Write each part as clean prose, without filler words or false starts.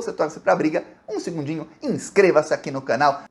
você torce pra briga, um segundinho, inscreva-se aqui no canal.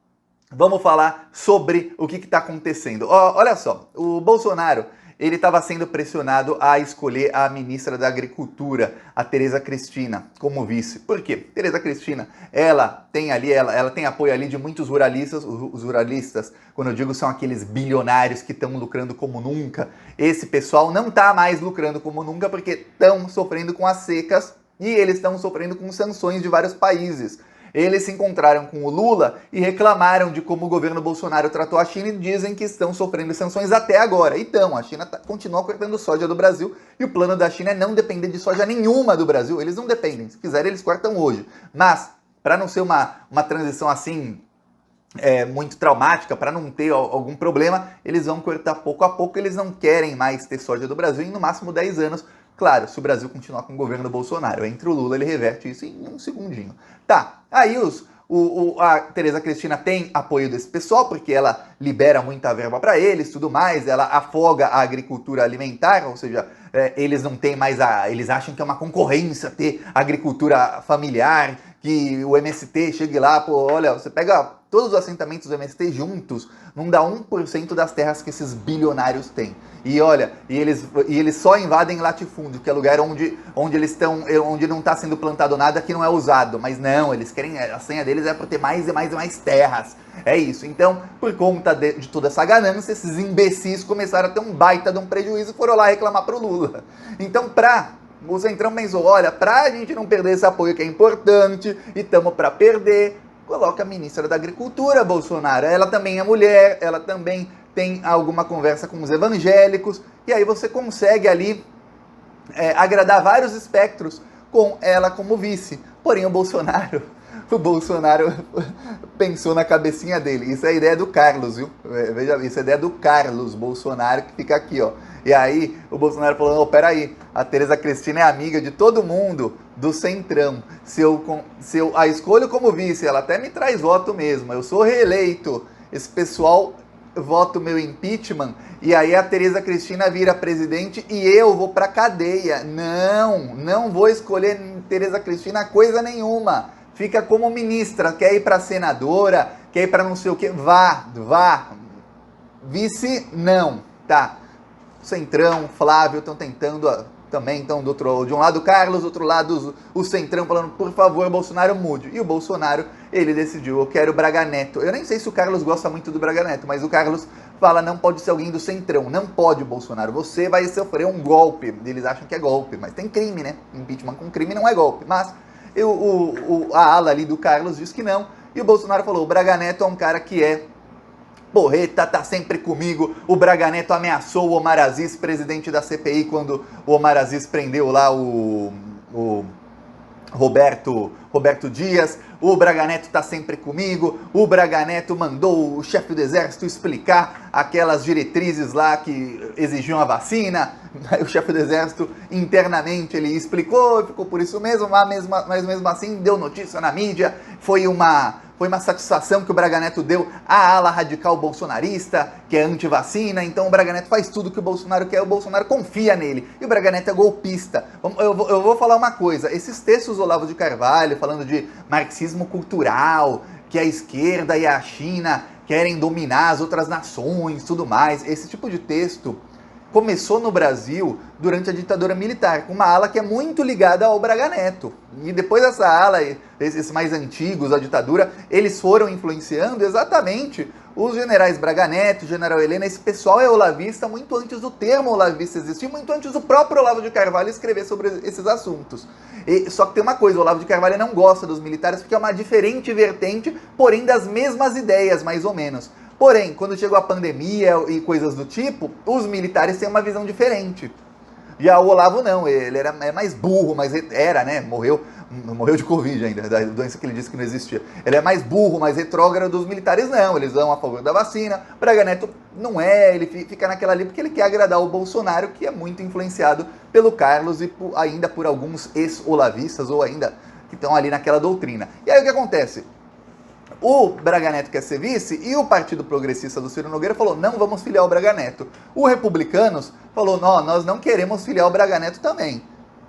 Vamos falar sobre o que está acontecendo. Olha só, o Bolsonaro, ele estava sendo pressionado a escolher a ministra da Agricultura, a Tereza Cristina, como vice. Por quê? Tereza Cristina, ela tem ali, ela tem apoio ali de muitos ruralistas. Os ruralistas, quando eu digo, são aqueles bilionários que estão lucrando como nunca. Esse pessoal não está mais lucrando como nunca porque estão sofrendo com as secas e eles estão sofrendo com sanções de vários países. Eles se encontraram com o Lula e reclamaram de como o governo Bolsonaro tratou a China e dizem que estão sofrendo sanções até agora. Então, a China continua cortando soja do Brasil e o plano da China é não depender de soja nenhuma do Brasil. Eles não dependem. Se quiserem, eles cortam hoje. Mas, para não ser uma transição assim muito traumática, para não ter algum problema, eles vão cortar pouco a pouco. Eles não querem mais ter soja do Brasil em no máximo 10 anos. Claro, se o Brasil continuar com o governo Bolsonaro. Entre o Lula, ele reverte isso em um segundinho. Tá, aí a Tereza Cristina tem apoio desse pessoal, porque ela libera muita verba para eles, tudo mais, ela afoga a agricultura alimentar, ou seja, eles não têm mais eles acham que é uma concorrência ter agricultura familiar, que o MST chegue lá, pô, olha, você pega todos os assentamentos do MST juntos, não dá 1% das terras que esses bilionários têm. E olha, e eles só invadem latifúndio, que é lugar onde eles estão, onde não está sendo plantado nada que não é usado. Mas não, eles querem, a senha deles é para ter mais e mais e mais terras. É isso. Então, por conta de toda essa ganância, esses imbecis começaram a ter um baita de um prejuízo e foram lá reclamar pro Lula. Então, o Centrão pensou, olha, pra gente não perder esse apoio que é importante, e estamos para perder, coloca a ministra da Agricultura, Bolsonaro. Ela também é mulher, ela também tem alguma conversa com os evangélicos, e aí você consegue ali agradar vários espectros com ela como vice. Porém, o Bolsonaro pensou na cabecinha dele. Isso é a ideia do Carlos, viu? Veja, isso é a ideia do Carlos Bolsonaro, que fica aqui, ó. E aí o Bolsonaro falou, oh, peraí, a Tereza Cristina é amiga de todo mundo do Centrão. Se eu a escolho como vice, ela até me traz voto mesmo, eu sou reeleito, esse pessoal vota o meu impeachment, e aí a Tereza Cristina vira presidente e eu vou pra cadeia. Não vou escolher Tereza Cristina coisa nenhuma. Fica como ministra, quer ir pra senadora, quer ir pra não sei o que, vá. Vice, não, tá. Centrão, Flávio estão tentando também, então de um lado o Carlos, do outro lado o Centrão falando, por favor, Bolsonaro mude. E o Bolsonaro, ele decidiu, eu quero o Braga Neto. Eu nem sei se o Carlos gosta muito do Braga Neto, mas o Carlos fala, não pode ser alguém do Centrão, não pode, Bolsonaro, você vai sofrer um golpe. Eles acham que é golpe, mas tem crime, né? Impeachment com crime não é golpe, mas a ala ali do Carlos diz que não, e o Bolsonaro falou, o Braga Neto é um cara que é porreta, tá sempre comigo. O Braga Neto ameaçou o Omar Aziz, presidente da CPI, quando o Omar Aziz prendeu lá o Roberto Dias. O Braga Neto tá sempre comigo. O Braga Neto mandou o chefe do exército explicar aquelas diretrizes lá que exigiam a vacina. O chefe do exército internamente ele explicou, ficou por isso mesmo, mas mesmo assim deu notícia na mídia. Foi uma satisfação que o Braga Neto deu à ala radical bolsonarista, que é anti-vacina. Então o Braga Neto faz tudo que o Bolsonaro quer, o Bolsonaro confia nele. E o Braga Neto é golpista. Eu vou falar uma coisa, esses textos do Olavo de Carvalho, falando de marxismo cultural, que a esquerda e a China querem dominar as outras nações, tudo mais, esse tipo de texto começou no Brasil durante a ditadura militar, com uma ala que é muito ligada ao Braga Neto. E depois essa ala, esses mais antigos, a ditadura, eles foram influenciando exatamente os generais Braga Neto, general Helena. Esse pessoal é olavista muito antes do termo olavista existir, muito antes do próprio Olavo de Carvalho escrever sobre esses assuntos. Só que tem uma coisa, o Olavo de Carvalho não gosta dos militares porque é uma diferente vertente, porém das mesmas ideias, mais ou menos. Porém, quando chegou a pandemia e coisas do tipo, os militares têm uma visão diferente. Já o Olavo não, ele é mais burro, mas era, né, morreu de Covid ainda, da doença que ele disse que não existia. Ele é mais burro, mais retrógrado dos militares, não, eles vão a favor da vacina. Braga Neto não é, ele fica naquela ali porque ele quer agradar o Bolsonaro, que é muito influenciado pelo Carlos e ainda por alguns ex-olavistas, ou ainda que estão ali naquela doutrina. E aí o que acontece? O Braga Neto quer ser vice e o Partido Progressista do Ciro Nogueira falou, não vamos filiar o Braga Neto. O Republicanos falou, não, nós não queremos filiar o Braga Neto também.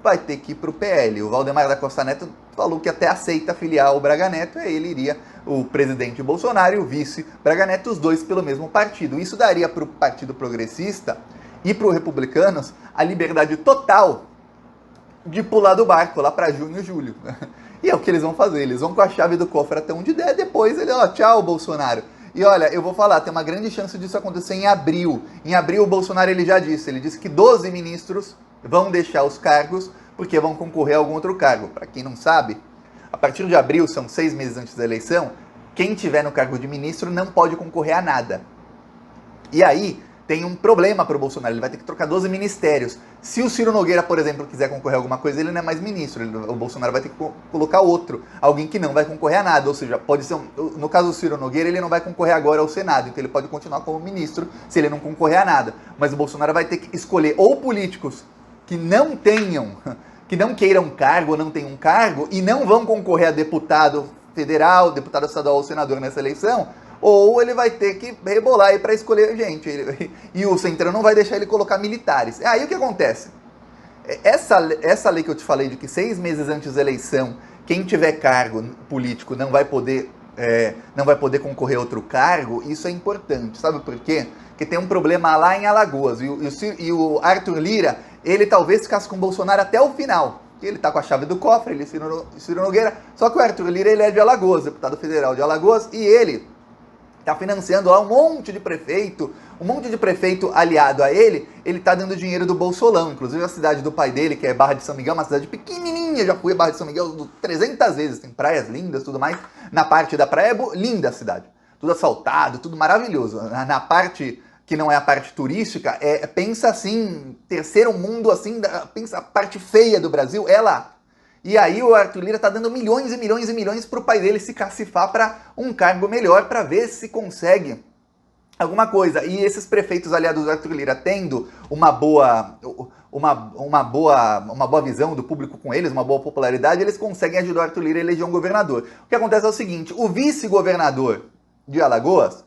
vai ter que ir para o PL. O Valdemar da Costa Neto falou que até aceita filiar o Braga Neto, e aí ele iria o presidente Bolsonaro e o vice Braga Neto, os dois pelo mesmo partido. Isso daria para o Partido Progressista e para os republicanos a liberdade total de pular do barco lá para junho e julho. E é o que eles vão fazer, eles vão com a chave do cofre até onde der, depois ele, ó, tchau Bolsonaro. E olha, eu vou falar, tem uma grande chance disso acontecer em abril. Em abril o Bolsonaro ele disse que 12 ministros vão deixar os cargos porque vão concorrer a algum outro cargo. Para quem não sabe, a partir de abril, são 6 meses antes da eleição, quem tiver no cargo de ministro não pode concorrer a nada. E aí tem um problema para o Bolsonaro, ele vai ter que trocar 12 ministérios. Se o Ciro Nogueira, por exemplo, quiser concorrer a alguma coisa, ele não é mais ministro, o Bolsonaro vai ter que colocar outro, alguém que não vai concorrer a nada, ou seja, pode ser, no caso do Ciro Nogueira, ele não vai concorrer agora ao Senado, então ele pode continuar como ministro se ele não concorrer a nada, mas o Bolsonaro vai ter que escolher ou políticos que não queiram cargo ou não tenham um cargo e não vão concorrer a deputado federal, deputado estadual ou senador nessa eleição, ou ele vai ter que rebolar aí para escolher gente. E o Centrão não vai deixar ele colocar militares. Aí o que acontece? Essa lei que eu te falei de que 6 meses antes da eleição, quem tiver cargo político não vai poder concorrer a outro cargo, isso é importante. Sabe por quê? Porque tem um problema lá em Alagoas. E o Arthur Lira, ele talvez ficasse com o Bolsonaro até o final. Ele tá com a chave do cofre, ele é Ciro Nogueira. Só que o Arthur Lira, ele é de Alagoas, deputado federal de Alagoas, e ele tá financiando lá um monte de prefeito aliado a ele tá dando dinheiro do Bolsolão. Inclusive a cidade do pai dele, que é Barra de São Miguel, uma cidade pequenininha, já fui a Barra de São Miguel 300 vezes, tem praias lindas, tudo mais. Na parte da praia é linda a cidade, tudo asfaltado, tudo maravilhoso. Na parte que não é a parte turística, pensa assim, terceiro mundo, assim, pensa a parte feia do Brasil, é lá. E aí o Arthur Lira tá dando milhões e milhões e milhões pro pai dele se cacifar para um cargo melhor, para ver se consegue alguma coisa. E esses prefeitos aliados do Arthur Lira tendo uma boa visão do público com eles, uma boa popularidade, eles conseguem ajudar o Arthur Lira a eleger um governador. O que acontece é o seguinte, o vice-governador de Alagoas,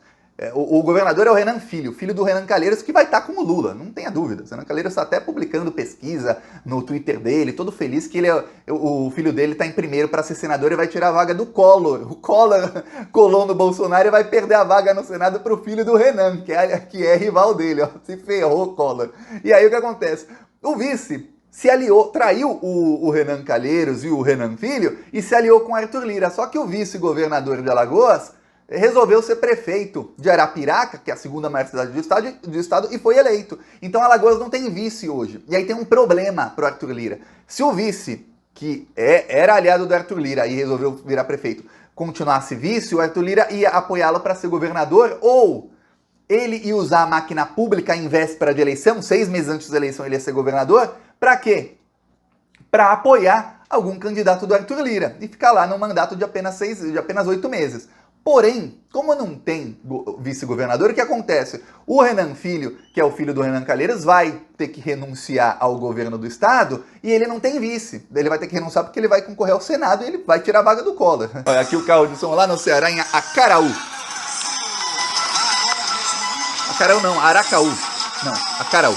o governador é o Renan Filho do Renan Calheiros, que vai estar com o Lula, não tenha dúvida. O Renan Calheiros está até publicando pesquisa no Twitter dele, todo feliz que o filho dele está em primeiro para ser senador e vai tirar a vaga do Collor. O Collor colou no Bolsonaro e vai perder a vaga no Senado para o filho do Renan, que é rival dele, ó, se ferrou o Collor. E aí o que acontece? O vice se aliou, traiu o Renan Calheiros e o Renan Filho e se aliou com o Arthur Lira, só que o vice-governador de Alagoas resolveu ser prefeito de Arapiraca, que é a segunda maior cidade do estado, e foi eleito. Então Alagoas não tem vice hoje. E aí tem um problema pro Arthur Lira. Se o vice, que era aliado do Arthur Lira e resolveu virar prefeito, continuasse vice, o Arthur Lira ia apoiá-lo para ser governador, ou ele ia usar a máquina pública em véspera de eleição, 6 meses antes da eleição ele ia ser governador, para quê? Para apoiar algum candidato do Arthur Lira e ficar lá no mandato de apenas 8 meses. Porém, como não tem vice-governador, o que acontece? O Renan Filho, que é o filho do Renan Calheiros, vai ter que renunciar ao governo do estado e ele não tem vice. Ele vai ter que renunciar porque ele vai concorrer ao Senado e ele vai tirar a vaga do Collor. Olha aqui o carro de som lá no Ceará, em Acaraú. Acaraú não, Aracaú. Não, Acaraú.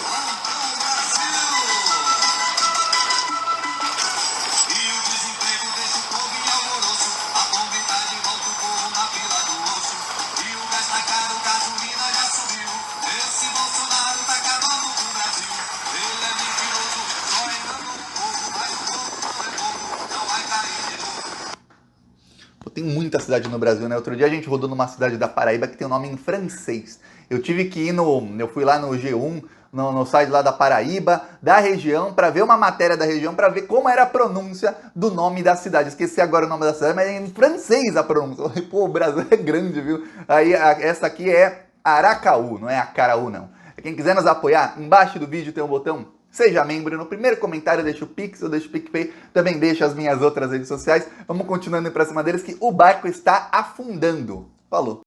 Tem muita cidade no Brasil, né? Outro dia a gente rodou numa cidade da Paraíba que tem um nome em francês. Eu tive que ir eu fui lá no G1, no site lá da Paraíba, da região, para ver uma matéria da região, para ver como era a pronúncia do nome da cidade. Esqueci agora o nome da cidade, mas é em francês a pronúncia. Pô, o Brasil é grande, viu? Aí essa aqui é Aracaú, não é Acaraú, não. Quem quiser nos apoiar, embaixo do vídeo tem um botão Seja Membro. No primeiro comentário deixa o Pix, eu deixo o PicPay, também deixo as minhas outras redes sociais. Vamos continuando pra cima deles que o barco está afundando. Falou!